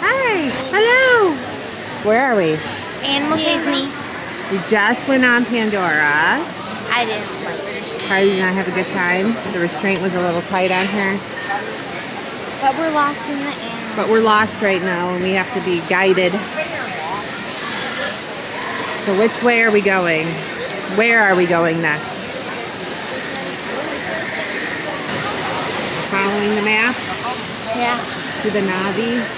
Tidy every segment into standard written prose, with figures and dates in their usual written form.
Hi. Hello. Where are we? Animal Disney. We just went on Pandora. I didn't like it. Carly did not have a good time. The restraint was a little tight on her. But we're lost in the animal. But we're lost right now and we have to be guided. So which way are we going? Where are we going next? Following the map? Yeah. To the Navi?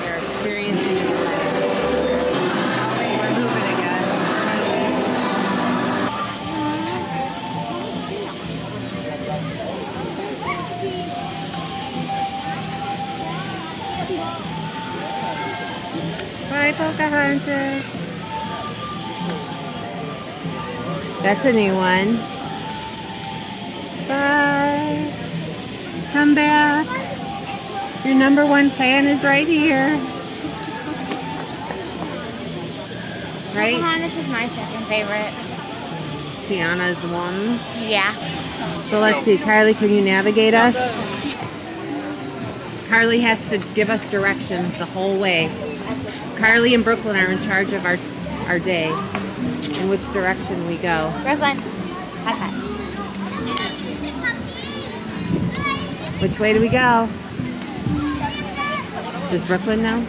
They're experiencing it. Oh wait, we're moving again. Bye, Pocahontas. That's a new one. Bye. Come back. Your #1 fan is right here. Right? Pocahontas is my second favorite. Tiana's one. Yeah. So let's see. Carly, can you navigate us? Carly has to give us directions the whole way. Carly and Brooklyn are in charge of our day. In which direction we go. Brooklyn, high five. Which way do we go? Does Brooklyn know?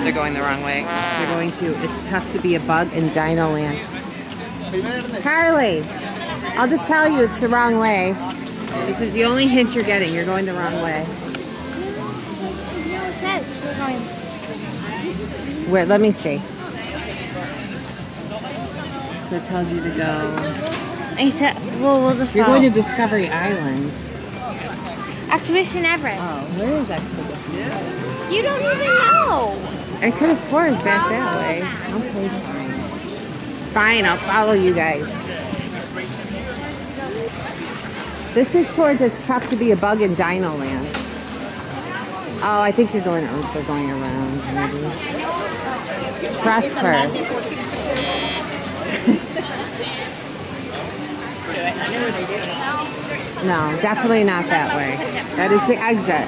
They're going the wrong way. They're going to, it's tough to be a bug in Dino Land. Carly, I'll just tell you it's the wrong way. This is the only hint you're getting. You're going the wrong way. No, it says we're going. Where? Let me see. So it tells you to go. He said, we'll just You're follow. going to Discovery Island. Expedition Everest. Oh, where is Expedition? You don't even know. I could have swore it's back that way. Okay, fine. Fine, I'll follow you guys. This is towards It's Tough to Be a Bug in Dino Land. Oh, I think they're going around, maybe. Trust her. No, definitely not that way. That is the exit.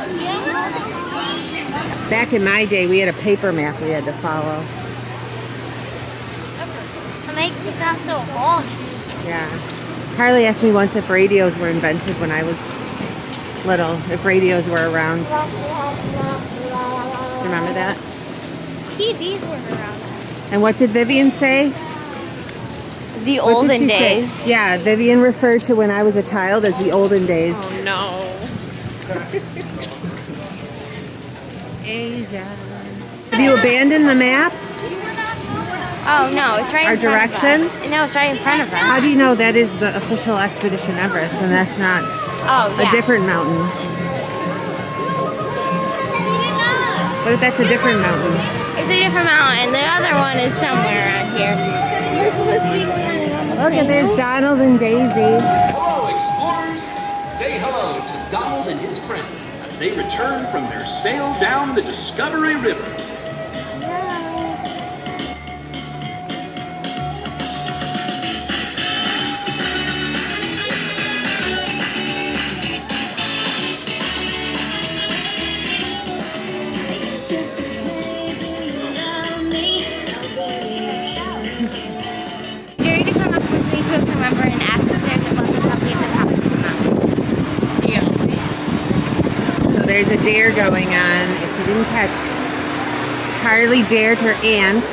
Back in my day, we had a paper map we had to follow. It makes me sound so old. Yeah. Carly asked me once if radios were invented when I was little, if radios were around. Remember that? TVs were around. And what did Vivian say? The What did olden she say? days. Yeah, Vivian referred to when I was a child as the olden days. Oh no. Asia. Have you abandoned the map? Oh no, it's right Our in front directions? of us. No, it's right in front of us. How do you know that is the official Expedition Everest and that's not Oh yeah. a different mountain? What if that's a different mountain? It's a different mountain. The other one is somewhere around here. We're supposed to be going on another Look, and there's Donald and Daisy. Hello, explorers! Say hello to Donald and his friends as they return from their sail down the Discovery River. Dare you to come up with me to a member and ask if there's a buggy puppy at the top of the mountain. Deal. So there's a dare going on. If you didn't catch, Carly dared her aunt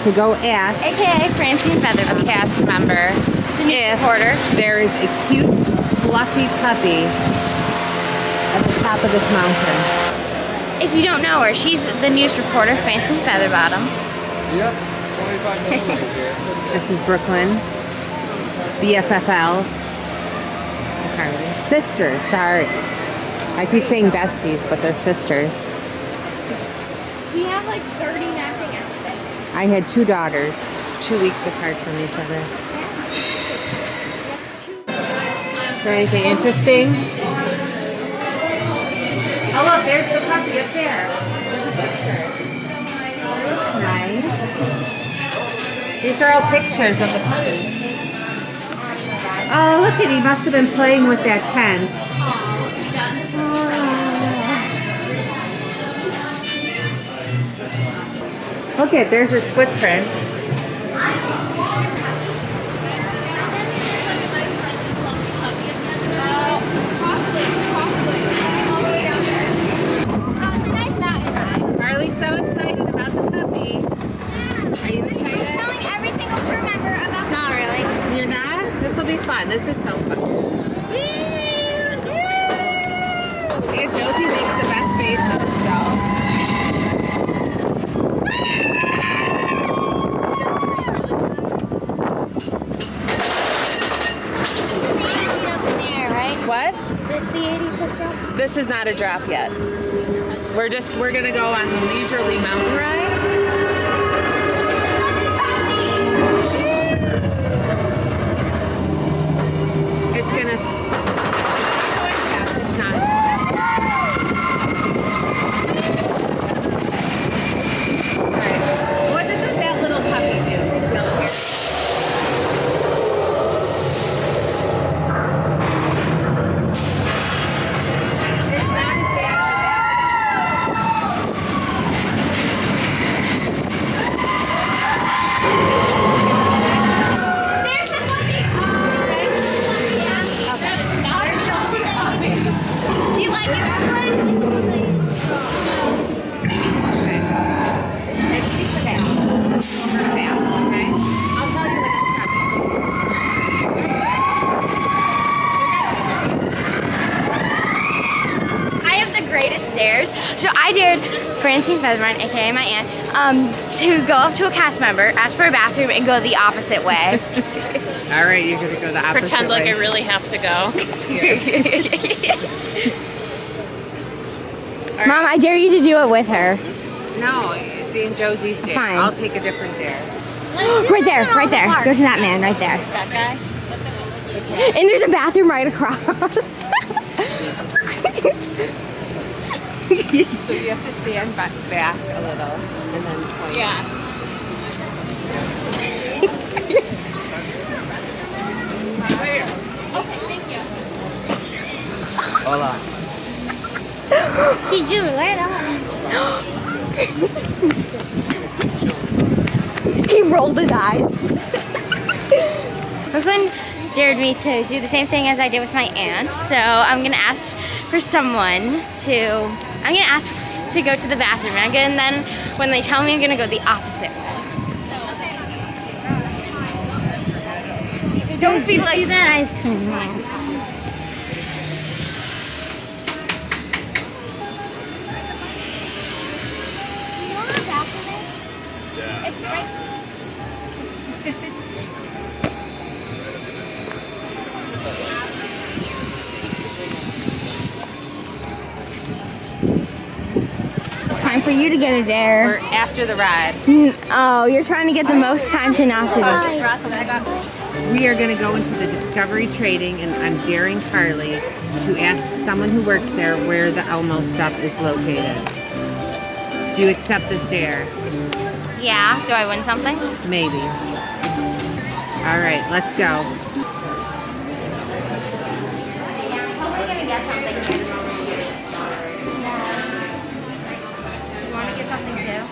to go ask AKA Francine Featherman, a cast member if reporter. there is a cute, fluffy puppy at the top of this mountain. If you don't know her, she's the news reporter, Francine Featherbottom. Yep. This is Brooklyn. BFFL. Sisters, sorry. I keep saying besties, but they're sisters. We have like 30 matching outfits. I had 2 daughters, 2 weeks apart from each other. Is there anything interesting? Oh look, there's the puppy up there. There's a picture. That's nice. These are all pictures of the puppy. Oh, look at, he must have been playing with that tent. Oh. Look at, there's his footprint. Carly's so excited about the puppy. Are you excited? Telling every single crew member about. Not really. You're not? This will be fun. This is so fun. Aunt Josie makes the best faces, so. What? This is not a drop yet. We're gonna go on the leisurely mountain ride. It's gonna. It's not. Alright. What did that little puppy do? This yellow hair? It's not as bad as There's a puppy. Do you like it, Brooklyn? It's super fast. Super fast, okay? I'll tell you when it's coming. I have the greatest stairs. So I dared Francine Featherman, aka my aunt, to go up to a cast member, ask for a bathroom, and go the opposite way. All right, you're gonna go the opposite Pretend like way. I really have to go. Mom, I dare you to do it with her. No, it's Aunt Josie's dare. Fine. I'll take a different dare. Right there, right there. Go to that man, right there. That guy? And there's a bathroom right across. So you have to stand back a little and then point. Yeah. Okay, thank you. Hola. He drew right on. He rolled his eyes. Brooklyn dared me to do the same thing as I did with my aunt, so I'm gonna ask for someone to. I'm gonna ask to go to the bathroom, and then when they tell me, I'm gonna go the opposite way. Don't be like that ice cream man. It's right. It's time for you to get a dare. Or after the ride. Oh, you're trying to get the most time to not do it. We are going to go into the Discovery Trading, and I'm daring Carly to ask someone who works there where the Elmo stuff is located. Do you accept this dare? Yeah. Do I win something? Maybe. All right, let's go. Probably gonna get something here. You want to get something too?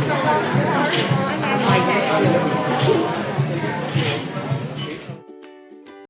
Bye.